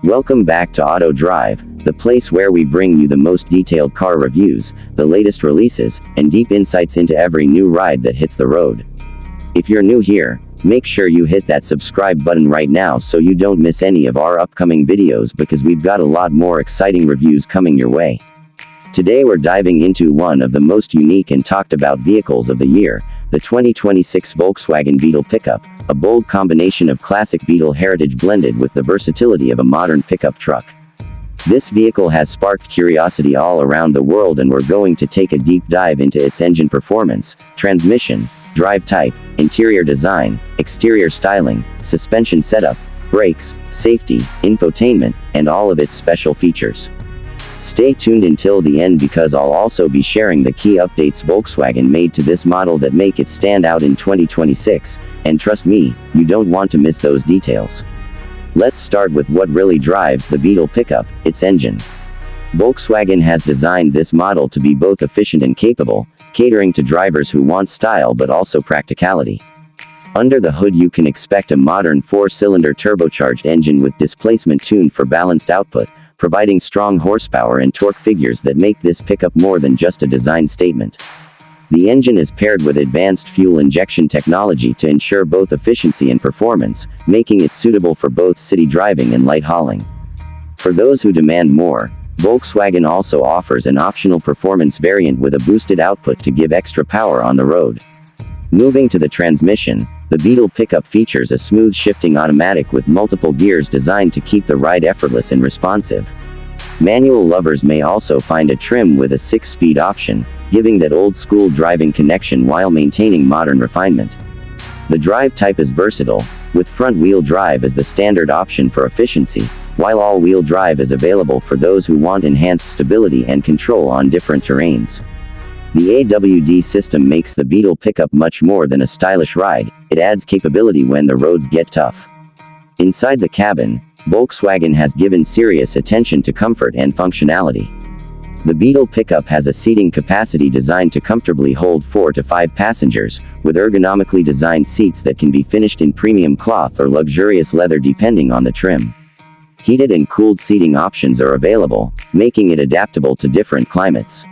Welcome back to Auto Drive, the place where we bring you the most detailed car reviews, the latest releases, and deep insights into every new ride that hits the road. If you're new here, make sure you hit that subscribe button right now so you don't miss any of our upcoming videos, because we've got a lot more exciting reviews coming your way. Today we're diving into one of the most unique and talked about vehicles of the year, the 2026 Volkswagen Beetle Pickup, a bold combination of classic Beetle heritage blended with the versatility of a modern pickup truck. This vehicle has sparked curiosity all around the world, and we're going to take a deep dive into its engine performance, transmission, drive type, interior design, exterior styling, suspension setup, brakes, safety, infotainment, and all of its special features. Stay tuned until the end, because I'll also be sharing the key updates Volkswagen made to this model that make it stand out in 2026, and trust me, you don't want to miss those details. Let's start with what really drives the Beetle Pickup, its engine. Volkswagen has designed this model to be both efficient and capable, catering to drivers who want style but also practicality. Under the hood you can expect a modern 4-cylinder turbocharged engine with displacement tuned for balanced output, providing strong horsepower and torque figures that make this pickup more than just a design statement. The engine is paired with advanced fuel injection technology to ensure both efficiency and performance, making it suitable for both city driving and light hauling. For those who demand more, Volkswagen also offers an optional performance variant with a boosted output to give extra power on the road. Moving to the transmission, the Beetle Pickup features a smooth shifting automatic with multiple gears designed to keep the ride effortless and responsive. Manual lovers may also find a trim with a 6-speed option, giving that old-school driving connection while maintaining modern refinement. The drive type is versatile, with front-wheel drive as the standard option for efficiency, while all-wheel drive is available for those who want enhanced stability and control on different terrains. The AWD system makes the Beetle Pickup much more than a stylish ride, it adds capability when the roads get tough. Inside the cabin, Volkswagen has given serious attention to comfort and functionality. The Beetle Pickup has a seating capacity designed to comfortably hold 4 to 5 passengers, with ergonomically designed seats that can be finished in premium cloth or luxurious leather depending on the trim. Heated and cooled seating options are available, making it adaptable to different climates.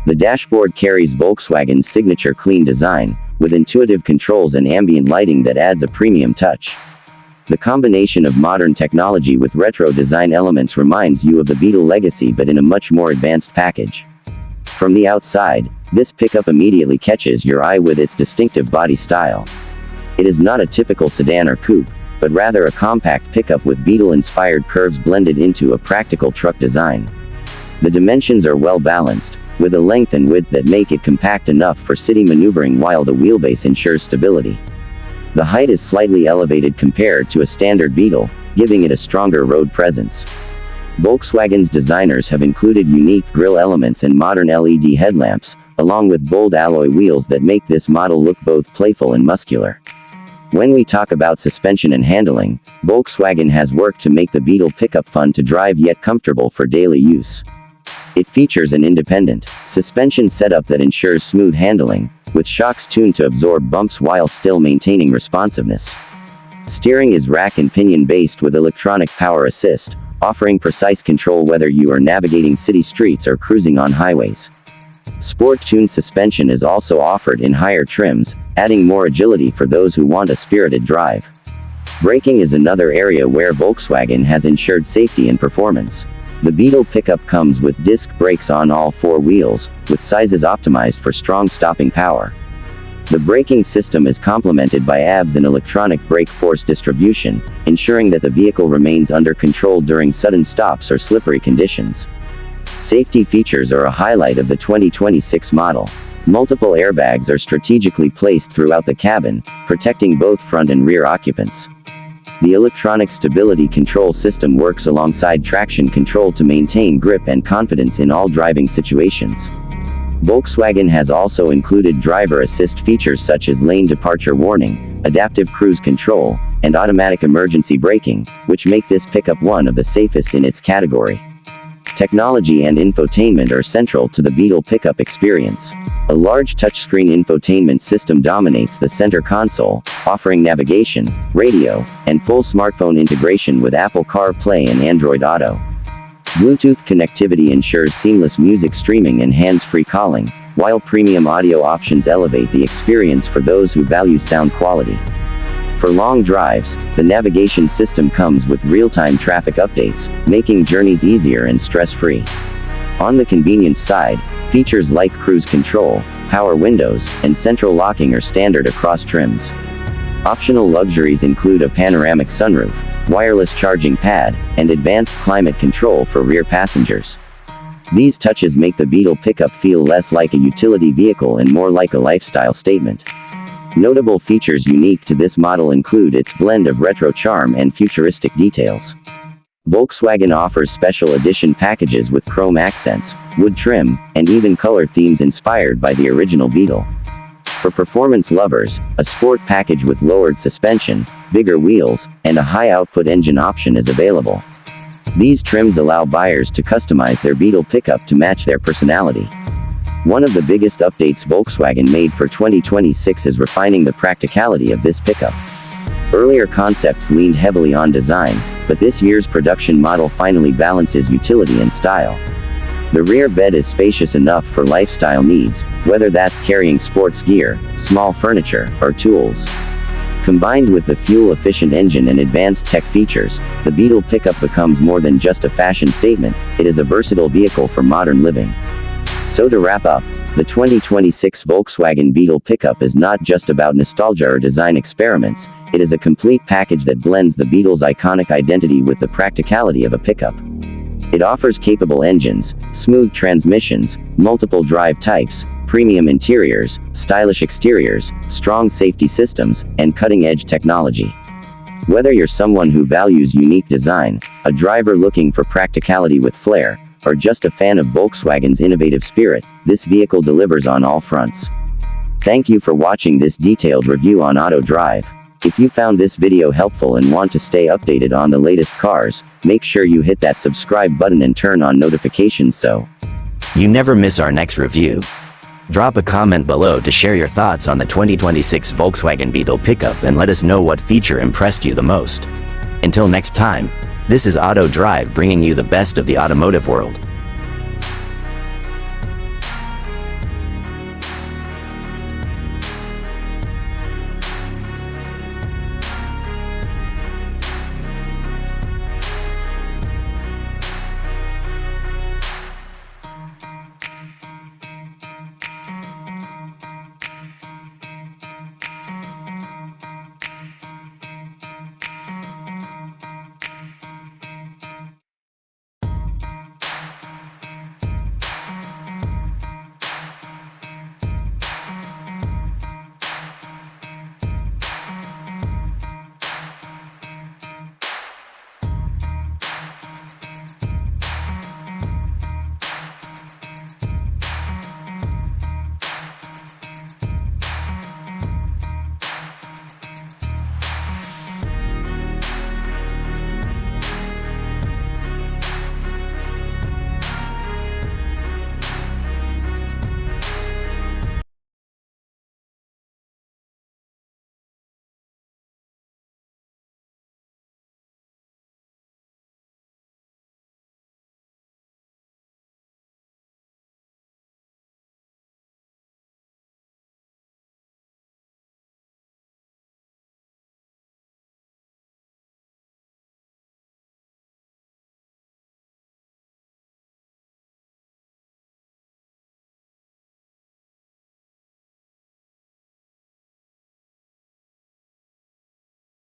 The dashboard carries Volkswagen's signature clean design, with intuitive controls and ambient lighting that adds a premium touch. The combination of modern technology with retro design elements reminds you of the Beetle legacy, but in a much more advanced package. From the outside, this pickup immediately catches your eye with its distinctive body style. It is not a typical sedan or coupe, but rather a compact pickup with Beetle-inspired curves blended into a practical truck design. The dimensions are well balanced, with a length and width that make it compact enough for city maneuvering while the wheelbase ensures stability. The height is slightly elevated compared to a standard Beetle, giving it a stronger road presence. Volkswagen's designers have included unique grille elements and modern LED headlamps, along with bold alloy wheels that make this model look both playful and muscular. When we talk about suspension and handling, Volkswagen has worked to make the Beetle Pickup fun to drive yet comfortable for daily use. It features an independent suspension setup that ensures smooth handling, with shocks tuned to absorb bumps while still maintaining responsiveness. Steering is rack and pinion based with electronic power assist, offering precise control whether you are navigating city streets or cruising on highways. Sport-tuned suspension is also offered in higher trims, adding more agility for those who want a spirited drive. Braking is another area where Volkswagen has ensured safety and performance. The Beetle Pickup comes with disc brakes on all 4 wheels, with sizes optimized for strong stopping power. The braking system is complemented by ABS and electronic brake force distribution, ensuring that the vehicle remains under control during sudden stops or slippery conditions. Safety features are a highlight of the 2026 model. Multiple airbags are strategically placed throughout the cabin, protecting both front and rear occupants. The electronic stability control system works alongside traction control to maintain grip and confidence in all driving situations. Volkswagen has also included driver assist features such as lane departure warning, adaptive cruise control, and automatic emergency braking, which make this pickup one of the safest in its category. Technology and infotainment are central to the Beetle Pickup experience. A large touchscreen infotainment system dominates the center console, offering navigation, radio, and full smartphone integration with Apple CarPlay and Android Auto. Bluetooth connectivity ensures seamless music streaming and hands-free calling, while premium audio options elevate the experience for those who value sound quality. For long drives, the navigation system comes with real-time traffic updates, making journeys easier and stress-free. On the convenience side, features like cruise control, power windows, and central locking are standard across trims. Optional luxuries include a panoramic sunroof, wireless charging pad, and advanced climate control for rear passengers. These touches make the Beetle Pickup feel less like a utility vehicle and more like a lifestyle statement. Notable features unique to this model include its blend of retro charm and futuristic details. Volkswagen offers special edition packages with chrome accents, wood trim, and even color themes inspired by the original Beetle. For performance lovers, a sport package with lowered suspension, bigger wheels, and a high-output engine option is available. These trims allow buyers to customize their Beetle Pickup to match their personality. One of the biggest updates Volkswagen made for 2026 is refining the practicality of this pickup. Earlier concepts leaned heavily on design, but this year's production model finally balances utility and style. The rear bed is spacious enough for lifestyle needs, whether that's carrying sports gear, small furniture, or tools. Combined with the fuel-efficient engine and advanced tech features, the Beetle Pickup becomes more than just a fashion statement, it is a versatile vehicle for modern living. So to wrap up, the 2026 Volkswagen Beetle Pickup is not just about nostalgia or design experiments, it is a complete package that blends the Beetle's iconic identity with the practicality of a pickup. It offers capable engines, smooth transmissions, multiple drive types, premium interiors, stylish exteriors, strong safety systems, and cutting-edge technology. Whether you're someone who values unique design, a driver looking for practicality with flair, or just a fan of Volkswagen's innovative spirit, this vehicle delivers on all fronts. Thank you for watching this detailed review on Auto Drive. If you found this video helpful and want to stay updated on the latest cars, make sure you hit that subscribe button and turn on notifications so you never miss our next review. Drop a comment below to share your thoughts on the 2026 Volkswagen Beetle Pickup and let us know what feature impressed you the most. Until next time, this is Auto Drive bringing you the best of the automotive world.